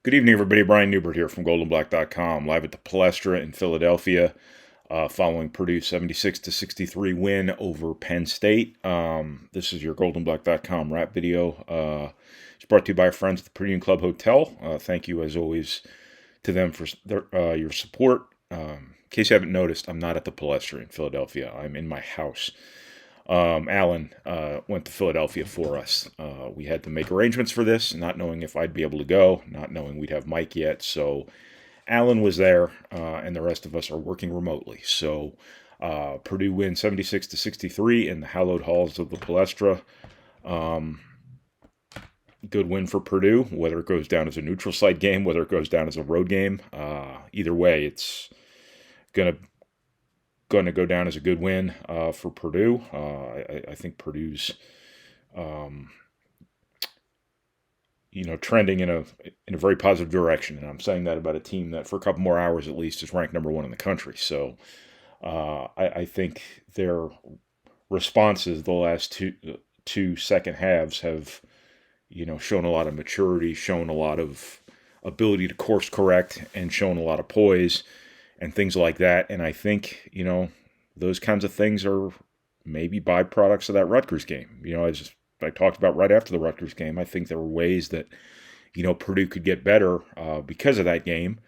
Good evening, everybody. Brian Neubert here from goldenblack.com, live at the Palestra in Philadelphia, following Purdue's 76-63 win over Penn State. This is your goldenblack.com rap video. It's brought to you by our friends at the Purdue Club Hotel. Thank you, as always, to them for your support. In case you haven't noticed, I'm not at the Palestra in Philadelphia. I'm in my house. Alan went to Philadelphia for us. We had to make arrangements for this, not knowing if I'd be able to go, not knowing we'd have Mike yet. So Alan was there, and the rest of us are working remotely. So Purdue wins 76-63 in the hallowed halls of the Palestra. Good win for Purdue, whether it goes down as a neutral site game, whether it goes down as a road game. Either way, it's going to go down as a good win for Purdue. I think Purdue's, trending in a very positive direction, and I'm saying that about a team that for a couple more hours at least is ranked number one in the country. So I think their responses the last two second halves have, shown a lot of maturity, shown a lot of ability to course correct, and shown a lot of poise and things like that. And I think, those kinds of things are maybe byproducts of that Rutgers game. As I talked about right after the Rutgers game, I think there were ways that, Purdue could get better because of that game.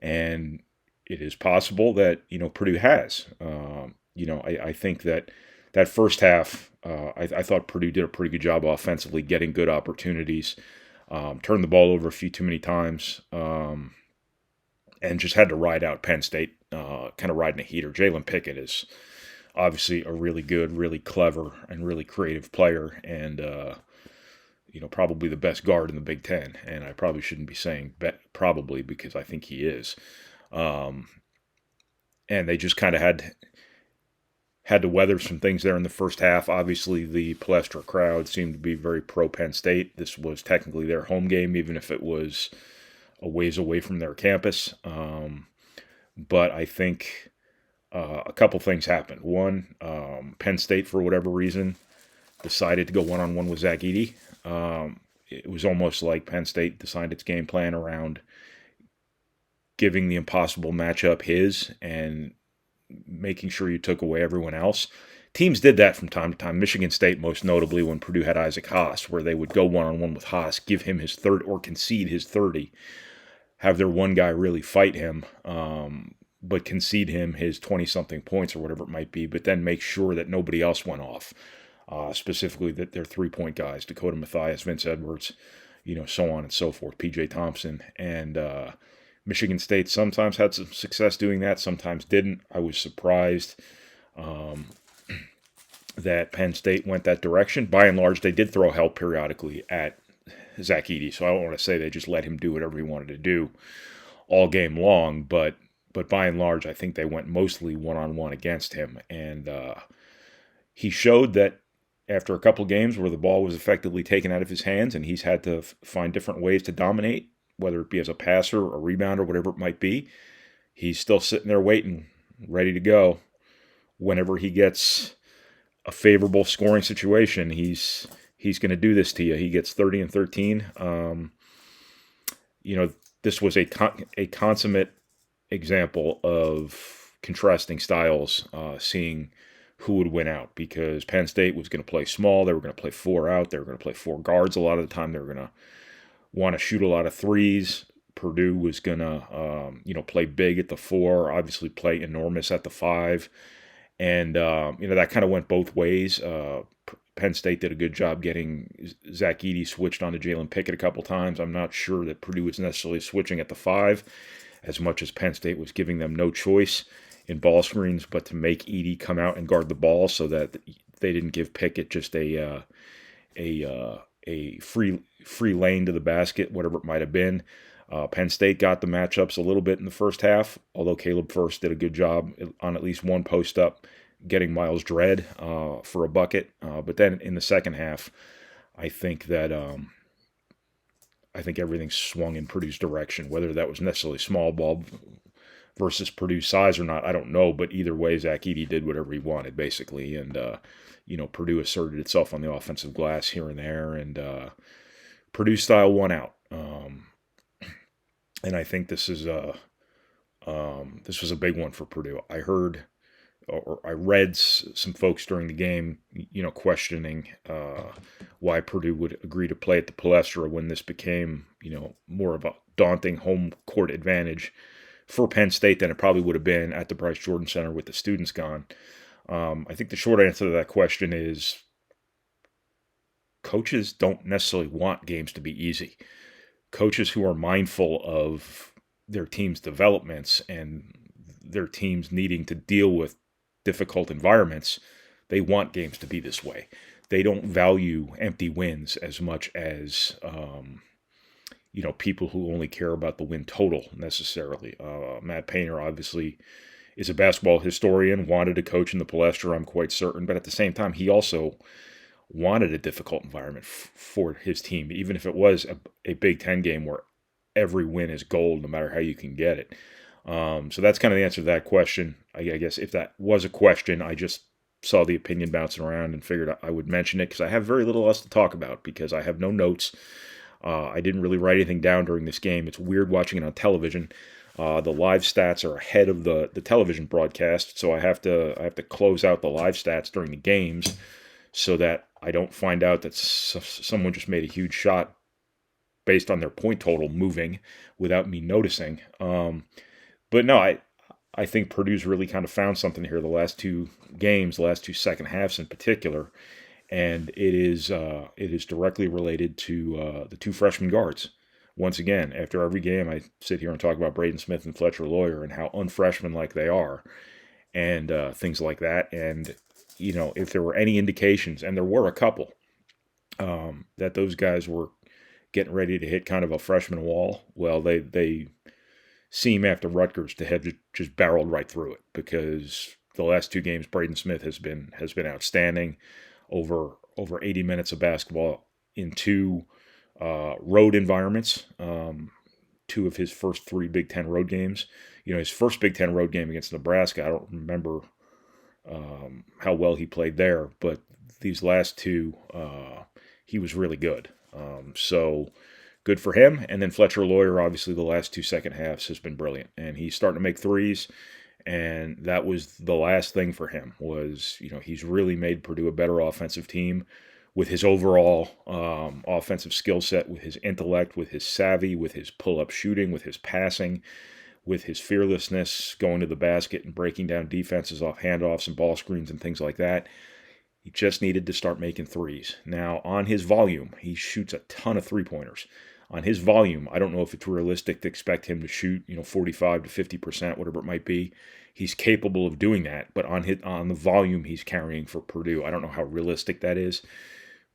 And it is possible that, Purdue has. I think that first half, I thought Purdue did a pretty good job offensively, getting good opportunities, turned the ball over a few too many times, and just had to ride out Penn State, kind of riding a heater. Jalen Pickett is obviously a really good, really clever, and really creative player, and probably the best guard in the Big Ten. And I probably shouldn't be saying probably, because I think he is. And they just kind of had to weather some things there in the first half. Obviously, the Palestra crowd seemed to be very pro Penn State. This was technically their home game, even if it was a ways away from their campus. But I think a couple things happened. One, Penn State, for whatever reason, decided to go one-on-one with Ross-Ade. It was almost like Penn State designed its game plan around giving the impossible matchup his and making sure you took away everyone else. Teams did that from time to time. Michigan State, most notably, when Purdue had Isaac Haas, where they would go one-on-one with Haas, give him his third or concede his 30, have their one guy really fight him, but concede him his 20-something points or whatever it might be, but then make sure that nobody else went off, specifically that their three-point guys, Dakota Mathias, Vince Edwards, so on and so forth, P.J. Thompson. And Michigan State sometimes had some success doing that, sometimes didn't. I was surprised that Penn State went that direction. By and large, they did throw help periodically at Ross-Ade, so I don't want to say they just let him do whatever he wanted to do all game long, but by and large, I think they went mostly one-on-one against him, and he showed that after a couple games where the ball was effectively taken out of his hands and he's had to find different ways to dominate, whether it be as a passer, a rebounder, whatever it might be, he's still sitting there waiting, ready to go. Whenever he gets a favorable scoring situation, he's going to do this to you. He gets 30 and 13. This was a consummate example of contrasting styles, seeing who would win out, because Penn State was going to play small. They were going to play four out. They were going to play four guards a lot of the time. They were going to want to shoot a lot of threes. Purdue was going to, play big at the four, obviously play enormous at the five. And, that kind of went both ways. Penn State did a good job getting Ross-Ade switched onto Jalen Pickett a couple times. I'm not sure that Purdue was necessarily switching at the five as much as Penn State was giving them no choice in ball screens but to make Edey come out and guard the ball, so that they didn't give Pickett just a free lane to the basket, whatever it might have been. Penn State got the matchups a little bit in the first half, although Caleb Furst did a good job on at least one post-up, getting Miles Dredd for a bucket. But then in the second half, I think that everything swung in Purdue's direction. Whether that was necessarily small ball versus Purdue's size or not, I don't know. But either way, Ross-Ade did whatever he wanted, basically. And, Purdue asserted itself on the offensive glass here and there. And Purdue style won out. And I think this was a big one for Purdue. I heard or I read some folks during the game, questioning why Purdue would agree to play at the Palestra when this became, more of a daunting home court advantage for Penn State than it probably would have been at the Bryce Jordan Center with the students gone. I think the short answer to that question is coaches don't necessarily want games to be easy. Coaches who are mindful of their team's developments and their teams needing to deal with difficult environments, they want games to be this way. They don't value empty wins as much as people who only care about the win total necessarily. Matt Painter obviously is a basketball historian, wanted to coach in the Palestra, I'm quite certain, but at the same time, he also wanted a difficult environment for his team, even if it was a Big Ten game where every win is gold, no matter how you can get it. So that's kind of the answer to that question. I guess if that was a question, I just saw the opinion bouncing around and figured I would mention it because I have very little else to talk about because I have no notes. I didn't really write anything down during this game. It's weird watching it on television. The live stats are ahead of the television broadcast, so I have to close out the live stats during the games so that I don't find out that someone just made a huge shot based on their point total moving without me noticing. But no, I think Purdue's really kind of found something here the last two games, the last two second halves in particular, and it is directly related to the two freshman guards. Once again, after every game, I sit here and talk about Braden Smith and Fletcher Lawyer and how unfreshman-like they are, and things like that. And if there were any indications, and there were a couple, that those guys were getting ready to hit kind of a freshman wall, well, they seem after Rutgers to have just barreled right through it because the last two games Braden Smith has been outstanding, over 80 minutes of basketball in two road environments, two of his first three Big Ten road games. His first Big Ten road game against Nebraska, I don't remember how well he played there, but these last two, he was really good. So good for him. And then Fletcher Lawyer, obviously the last two second halves has been brilliant. And he's starting to make threes. And that was the last thing for him was, he's really made Purdue a better offensive team with his overall offensive skill set, with his intellect, with his savvy, with his pull-up shooting, with his passing, with his fearlessness going to the basket and breaking down defenses off handoffs and ball screens and things like that. He just needed to start making threes. Now, on his volume, he shoots a ton of three-pointers. On his volume, I don't know if it's realistic to expect him to shoot, 45 to 50%, whatever it might be. He's capable of doing that, but on the volume he's carrying for Purdue, I don't know how realistic that is.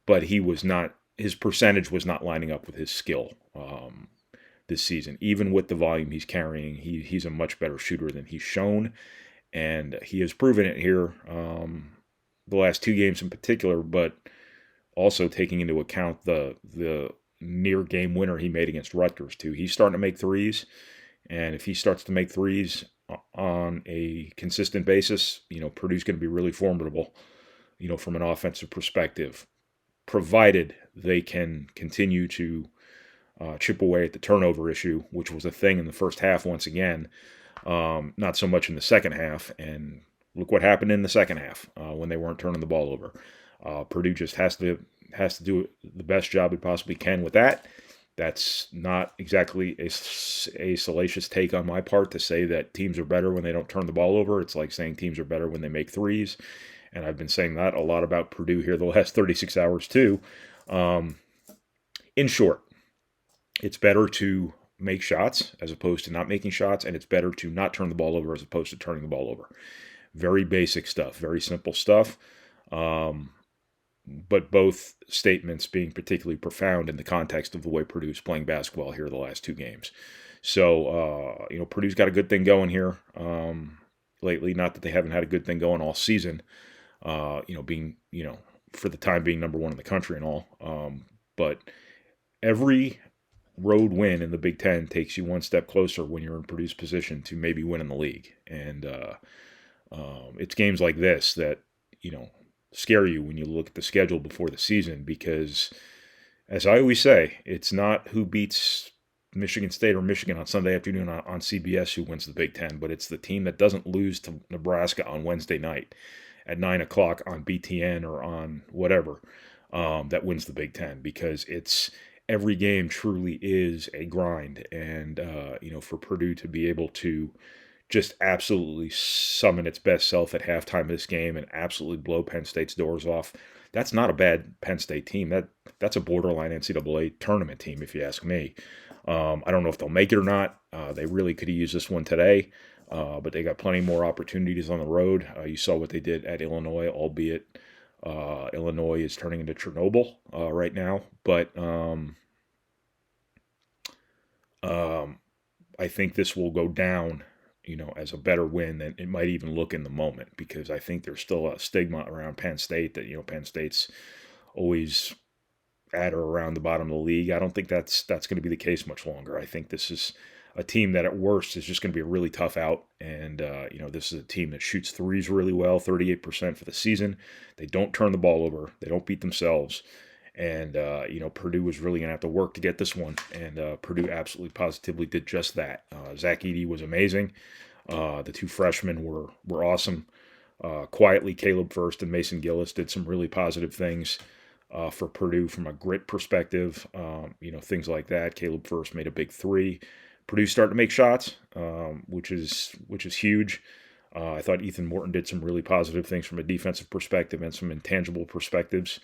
But his percentage was not lining up with his skill this season. Even with the volume he's carrying, he's a much better shooter than he's shown, and he has proven it here the last two games in particular, but also taking into account the near game winner he made against Rutgers too. He's starting to make threes, and if he starts to make threes on a consistent basis, Purdue's going to be really formidable, from an offensive perspective, provided they can continue to chip away at the turnover issue, which was a thing in the first half once again, not so much in the second half. And look what happened in the second half when they weren't turning the ball over. Purdue just has to do the best job it possibly can with that. That's not exactly a salacious take on my part to say that teams are better when they don't turn the ball over. It's like saying teams are better when they make threes. And I've been saying that a lot about Purdue here the last 36 hours too. In short, it's better to make shots as opposed to not making shots, and it's better to not turn the ball over as opposed to turning the ball over. Very basic stuff, very simple stuff. But both statements being particularly profound in the context of the way Purdue's playing basketball here the last two games. So, Purdue's got a good thing going here lately. Not that they haven't had a good thing going all season, being, for the time being number one in the country and all. But every road win in the Big Ten takes you one step closer when you're in Purdue's position to maybe winning the league. And it's games like this that, scare you when you look at the schedule before the season because, as I always say, it's not who beats Michigan State or Michigan on Sunday afternoon on CBS who wins the Big Ten, but it's the team that doesn't lose to Nebraska on Wednesday night at 9 o'clock on BTN or on whatever that wins the Big Ten, because it's every game truly is a grind. And, for Purdue to be able to just absolutely summon its best self at halftime of this game and absolutely blow Penn State's doors off, that's not a bad Penn State team. That's a borderline NCAA tournament team, if you ask me. I don't know if they'll make it or not. They really could have used this one today, but they got plenty more opportunities on the road. You saw what they did at Illinois, albeit Illinois is turning into Chernobyl right now. But I think this will go down, as a better win than it might even look in the moment, because I think there's still a stigma around Penn State that, Penn State's always at or around the bottom of the league. I don't think that's going to be the case much longer. I think this is a team that at worst is just going to be a really tough out. And, this is a team that shoots threes really well, 38% for the season. They don't turn the ball over. They don't beat themselves. And, Purdue was really going to have to work to get this one. And Purdue absolutely positively did just that. Ross-Ade was amazing. The two freshmen were awesome. Quietly, Caleb First and Mason Gillis did some really positive things for Purdue from a grit perspective. Things like that. Caleb First made a big three. Purdue started to make shots, which is huge. I thought Ethan Morton did some really positive things from a defensive perspective and some intangible perspectives.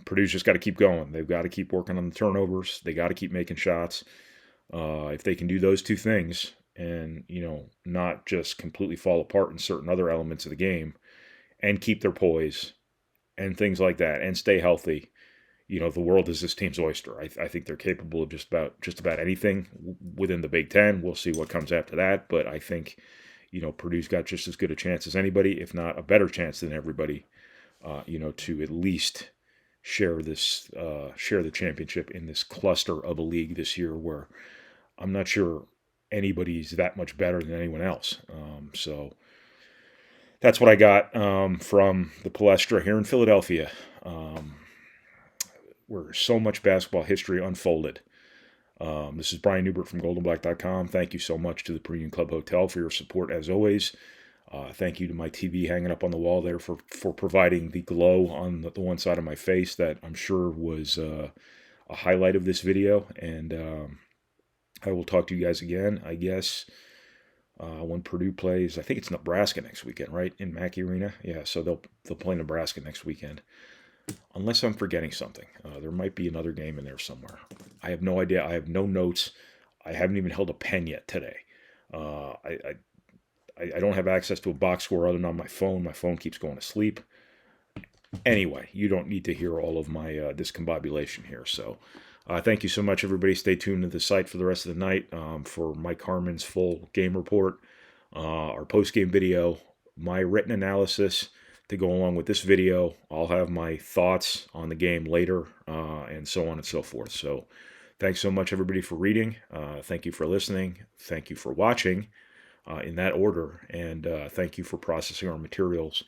Purdue's just got to keep going. They've got to keep working on the turnovers. They got to keep making shots. If they can do those two things and, not just completely fall apart in certain other elements of the game and keep their poise and things like that and stay healthy, the world is this team's oyster. I think they're capable of just about anything within the Big Ten. We'll see what comes after that. But I think, Purdue's got just as good a chance as anybody, if not a better chance than everybody, to at least share the championship in this cluster of a league this year where I'm not sure anybody's that much better than anyone else. So that's what I got from the Palestra here in Philadelphia, where so much basketball history unfolded. This is Brian Neubert from goldenblack.com. Thank you so much to the Premium Club Hotel for your support as always. Thank you to my TV hanging up on the wall there for providing the glow on the one side of my face that I'm sure was a highlight of this video. And I will talk to you guys again, I guess, when Purdue plays. I think it's Nebraska next weekend, right? In Mackey Arena? Yeah, so they'll play Nebraska next weekend. Unless I'm forgetting something. There might be another game in there somewhere. I have no idea. I have no notes. I haven't even held a pen yet today. I don't have access to a box score other than on my phone. My phone keeps going to sleep. Anyway, you don't need to hear all of my discombobulation here. So thank you so much, everybody. Stay tuned to the site for the rest of the night for Mike Harmon's full game report, our post-game video, my written analysis to go along with this video. I'll have my thoughts on the game later and so on and so forth. So thanks so much, everybody, for reading. Thank you for listening. Thank you for watching. In that order, and thank you for processing our materials.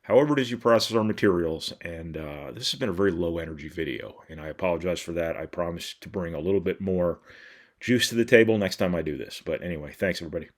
However it is you process our materials, and this has been a very low energy video, and I apologize for that. I promise to bring a little bit more juice to the table next time I do this. But anyway, thanks everybody.